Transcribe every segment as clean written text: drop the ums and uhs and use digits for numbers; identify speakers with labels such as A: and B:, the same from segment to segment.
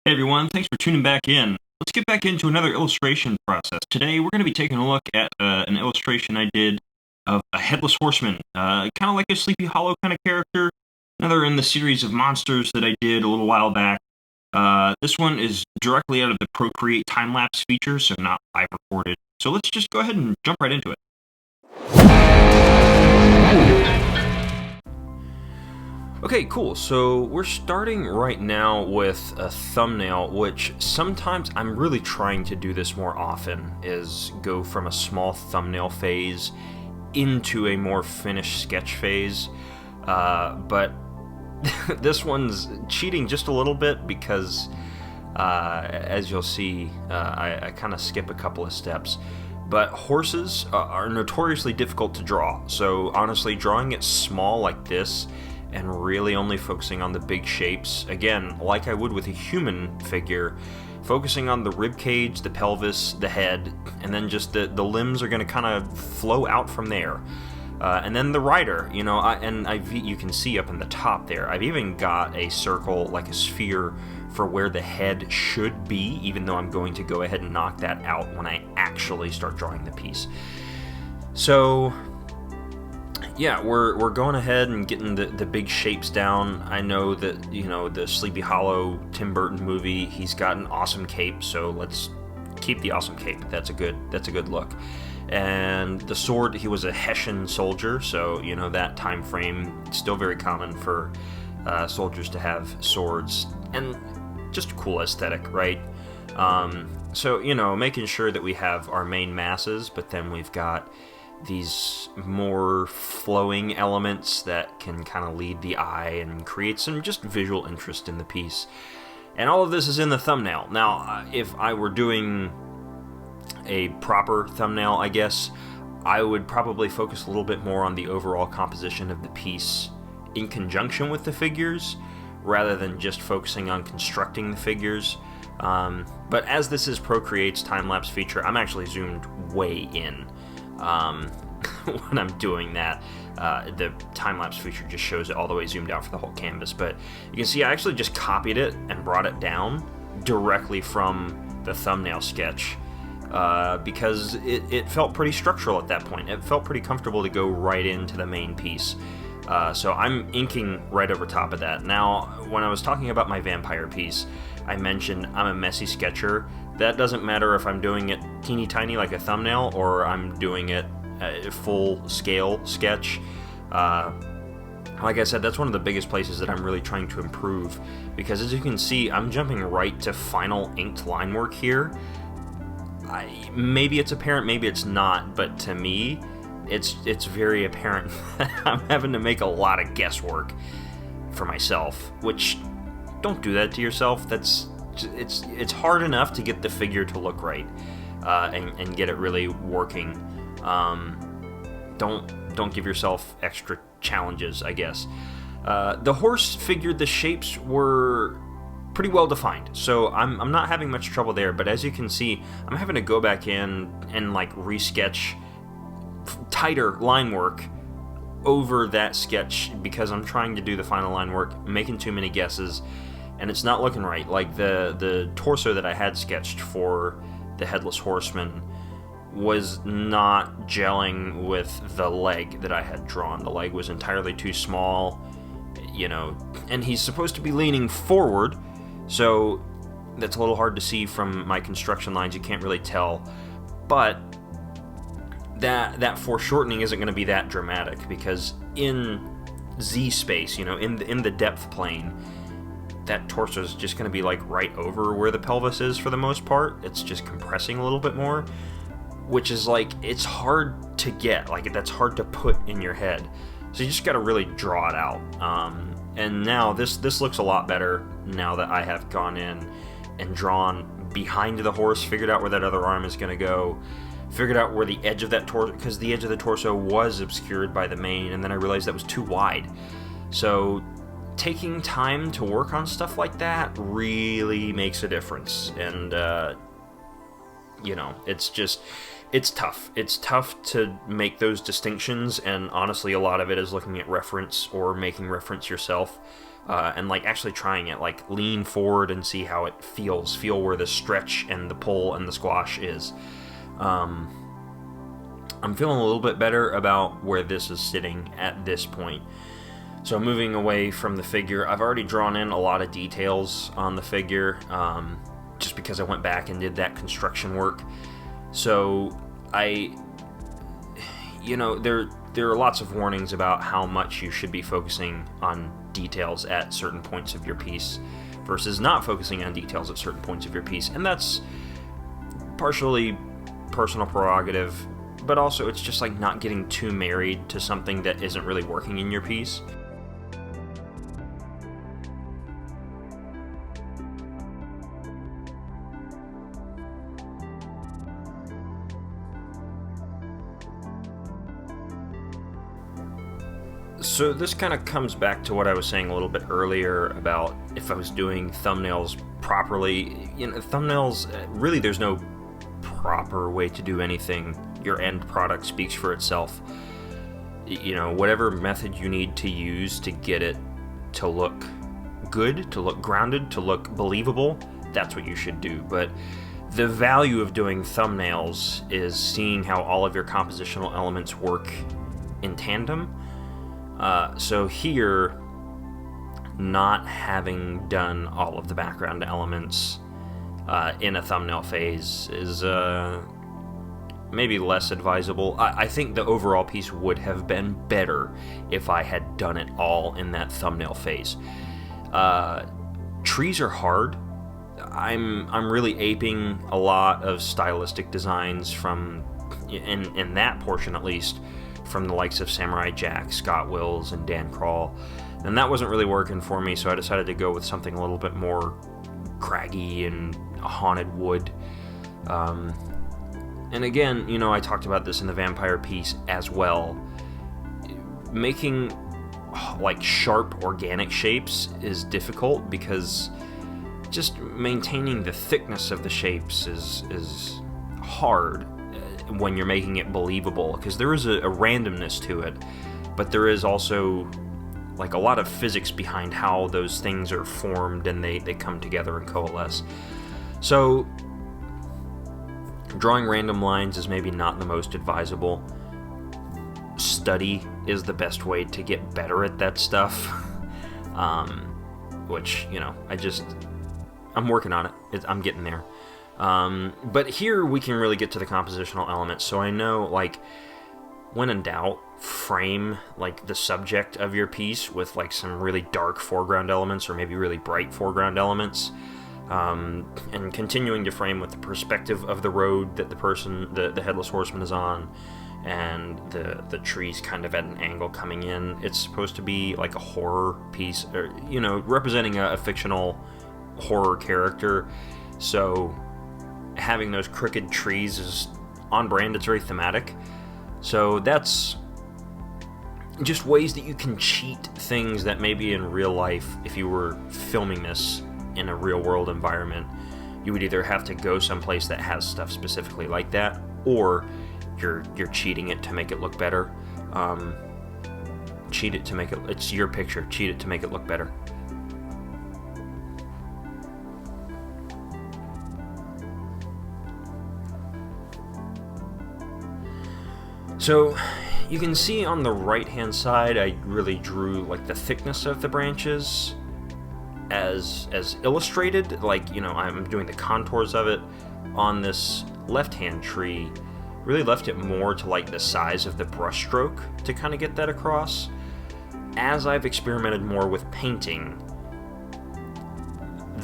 A: Hey everyone, thanks for tuning back in. Let's get back into another illustration process. Today we're going to be taking a look at an illustration I did of a Headless Horseman, kind of like a Sleepy Hollow kind of character. Another in the series of monsters that I did a little while back. This one is directly out of the Procreate Timelapse feature, so not live recorded. So let's just go ahead and jump right into it. Okay, cool. So we're starting right now with a thumbnail, which sometimes I'm really trying to do this more often, is go from a small thumbnail phase into a more finished sketch phase. But this one's cheating just a little bit because, as you'll see, I kind of skip a couple of steps. But horses are notoriously difficult to draw, so honestly, drawing it small like this and really only focusing on the big shapes, again, like I would with a human figure, focusing on the rib cage, the pelvis, the head, and then just the limbs are going to kind of flow out from there. And then the rider, you know, you can see up in the top there, I've even got a circle, like a sphere, for where the head should be, even though I'm going to go ahead and knock that out when I actually start drawing the piece. So yeah, we're going ahead and getting the big shapes down. I know that, you know, the Sleepy Hollow Tim Burton movie, he's got an awesome cape, so let's keep the awesome cape. That's a good look. And the sword, he was a Hessian soldier, so, you know, that time frame, still very common for soldiers to have swords, and just a cool aesthetic, right? So, you know, making sure that we have our main masses, but then we've got these more flowing elements that can kind of lead the eye and create some just visual interest in the piece. And all of this is in the thumbnail. Now, if I were doing a proper thumbnail, I guess, I would probably focus a little bit more on the overall composition of the piece in conjunction with the figures, rather than just focusing on constructing the figures. But as this is Procreate's time-lapse feature, I'm actually zoomed way in. When I'm doing that, the time-lapse feature just shows it all the way zoomed out for the whole canvas. But you can see I actually just copied it and brought it down directly from the thumbnail sketch, because it felt pretty structural at that point. It felt pretty comfortable to go right into the main piece. So I'm inking right over top of that. Now, when I was talking about my vampire piece, I mentioned I'm a messy sketcher. That doesn't matter if I'm doing it teeny tiny like a thumbnail or I'm doing it a full scale sketch. Like I said, that's one of the biggest places that I'm really trying to improve, because as you can see, I'm jumping right to final inked line work here. Maybe it's apparent, maybe it's not, but to me, it's very apparent that I'm having to make a lot of guesswork for myself, which, don't do that to yourself. It's hard enough to get the figure to look right, and get it really working. Don't give yourself extra challenges, I guess. The horse figure, the shapes were pretty well defined, so I'm not having much trouble there, but as you can see, I'm having to go back in and like resketch tighter line work over that sketch because I'm trying to do the final line work, making too many guesses, and it's not looking right. Like the torso that I had sketched for the Headless Horseman was not gelling with the leg that I had drawn. The leg was entirely too small, you know, and he's supposed to be leaning forward, so that's a little hard to see from my construction lines. You can't really tell, but that foreshortening isn't going to be that dramatic, because in Z space, you know, in the depth plane, that torso is just going to be like right over where the pelvis is for the most part. It's just compressing a little bit more, which is like, it's hard to get, like that's hard to put in your head. So you just got to really draw it out. And now this looks a lot better now that I have gone in and drawn behind the horse, figured out where that other arm is going to go, figured out where the edge of that torso, because the edge of the torso was obscured by the mane, and then I realized that was too wide. So taking time to work on stuff like that really makes a difference, and you know, it's tough. It's tough to make those distinctions, and honestly, a lot of it is looking at reference or making reference yourself. and like actually trying it, like lean forward and see how it feels, feel where the stretch and the pull and the squash is. I'm feeling a little bit better about where this is sitting at this point. So moving away from the figure, I've already drawn in a lot of details on the figure, just because I went back and did that construction work. So there are lots of warnings about how much you should be focusing on details at certain points of your piece versus not focusing on details at certain points of your piece, and that's partially personal prerogative, but also it's just like not getting too married to something that isn't really working in your piece. So this kind of comes back to what I was saying a little bit earlier about if I was doing thumbnails properly. Thumbnails, really there's no proper way to do anything. Your end product speaks for itself. Whatever method you need to use to get it to look good, to look grounded, to look believable, that's what you should do. But the value of doing thumbnails is seeing how all of your compositional elements work in tandem. So here, not having done all of the background elements in a thumbnail phase is maybe less advisable. I think the overall piece would have been better if I had done it all in that thumbnail phase. Trees are hard. I'm really aping a lot of stylistic designs from, in that portion at least, from the likes of Samurai Jack, Scott Wills, and Dan Kroll. And that wasn't really working for me, so I decided to go with something a little bit more craggy and haunted wood. And again, I talked about this in the vampire piece as well. Making like sharp organic shapes is difficult because just maintaining the thickness of the shapes is hard when you're making it believable, because there is a randomness to it, but there is also like a lot of physics behind how those things are formed and they come together and coalesce. So drawing random lines is maybe not the most advisable. Study is the best way to get better at that stuff. Which, I'm working on it. I'm getting there. But here we can really get to the compositional elements. So I know, like, when in doubt, frame like the subject of your piece with like some really dark foreground elements or maybe really bright foreground elements. And continuing to frame with the perspective of the road that the Headless Horseman is on, and the trees kind of at an angle coming in. It's supposed to be like a horror piece, or representing a fictional horror character. So having those crooked trees is on brand. It's very thematic. So that's just ways that you can cheat things that maybe in real life, if you were filming this in a real world environment, you would either have to go someplace that has stuff specifically like that, or you're cheating it to make it look better. Cheat it to make it's your picture. Cheat it to make it look better. So you can see on the right hand side, I really drew like the thickness of the branches as illustrated, like, I'm doing the contours of it. On this left hand tree, really left it more to like the size of the brush stroke to kind of get that across. As I've experimented more with painting,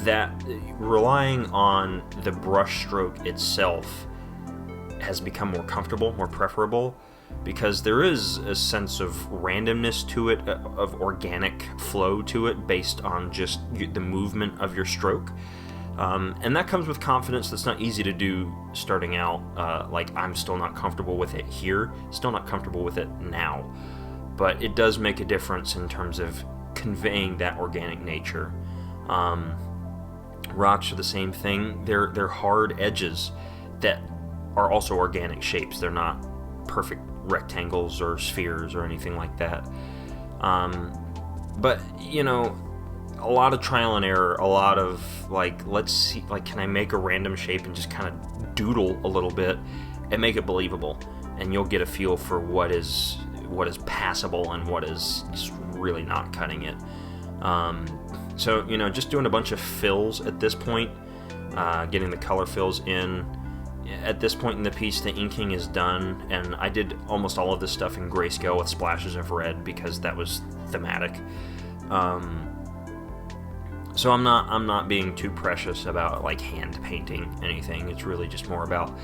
A: that relying on the brush stroke itself has become more comfortable, more preferable, because there is a sense of randomness to it, of organic flow to it, based on just the movement of your stroke. And that comes with confidence that's not easy to do starting out. Like, I'm still not comfortable with it here, still not comfortable with it now. But it does make a difference in terms of conveying that organic nature. Rocks are the same thing. They're hard edges that are also organic shapes. They're not perfect rectangles or spheres or anything like that. But, a lot of trial and error, a lot of like, let's see, like, can I make a random shape and just kind of doodle a little bit and make it believable, and you'll get a feel for what is passable and what is just really not cutting it. So, you know, just doing a bunch of fills at this point, getting the color fills in. At this point in the piece, the inking is done, and I did almost all of this stuff in grayscale with splashes of red because that was thematic. So I'm not being too precious about like hand painting anything. It's really just more about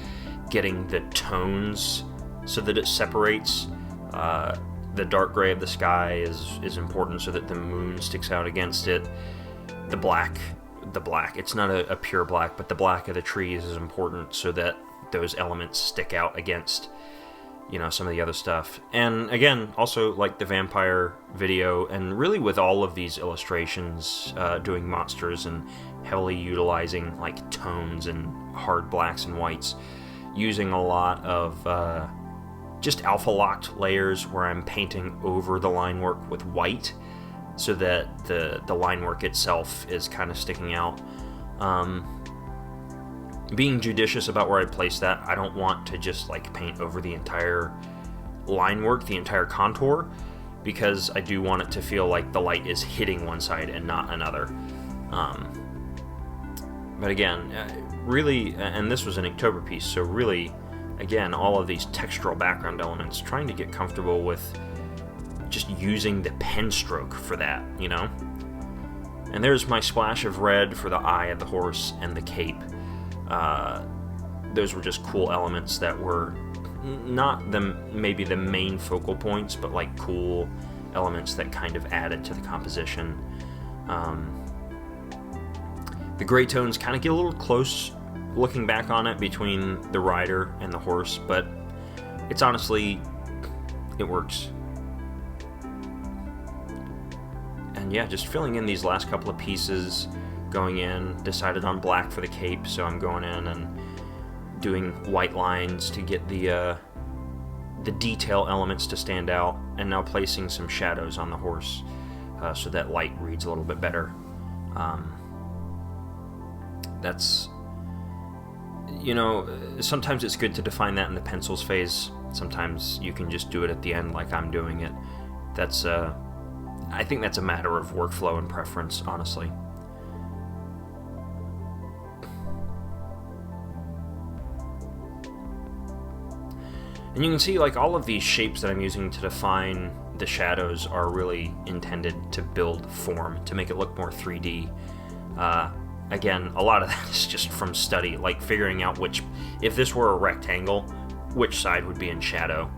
A: getting the tones so that it separates. The dark gray of the sky is important so that the moon sticks out against it. The black, it's not a pure black, but the black of the trees is important so that those elements stick out against, you know, some of the other stuff. And again, also like the vampire video, and really with all of these illustrations, doing monsters and heavily utilizing like tones and hard blacks and whites, using a lot of just alpha locked layers where I'm painting over the line work with white so that the line work itself is kind of sticking out. Being judicious about where I place that. I don't want to just like paint over the entire line work, the entire contour, because I do want it to feel like the light is hitting one side and not another. But again, really, and this was an Inktober piece, so really, again, all of these textural background elements, trying to get comfortable with just using the pen stroke for that, you know? And there's my splash of red for the eye of the horse and the cape. Those were just cool elements that were not maybe the main focal points, but like cool elements that kind of added to the composition. The gray tones kind of get a little close looking back on it between the rider and the horse, but it's honestly, it works. And yeah, just filling in these last couple of pieces, going in, decided on black for the cape, so I'm going in and doing white lines to get the detail elements to stand out, and now placing some shadows on the horse so that light reads a little bit better. That's, you know, sometimes it's good to define that in the pencils phase. Sometimes you can just do it at the end like I'm doing it. That's, I think that's a matter of workflow and preference, honestly. And you can see, like, all of these shapes that I'm using to define the shadows are really intended to build form, to make it look more 3D. Again, a lot of that is just from study, like figuring out which, if this were a rectangle, which side would be in shadow.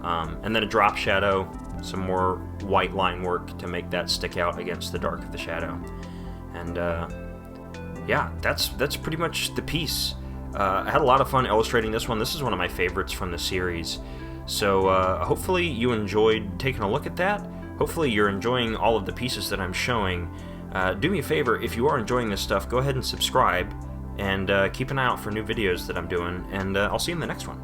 A: And then a drop shadow, some more white line work to make that stick out against the dark of the shadow. And yeah, that's pretty much the piece. I had a lot of fun illustrating this one. This is one of my favorites from the series. So hopefully you enjoyed taking a look at that. Hopefully you're enjoying all of the pieces that I'm showing. Do me a favor, if you are enjoying this stuff, go ahead and subscribe, and keep an eye out for new videos that I'm doing, and I'll see you in the next one.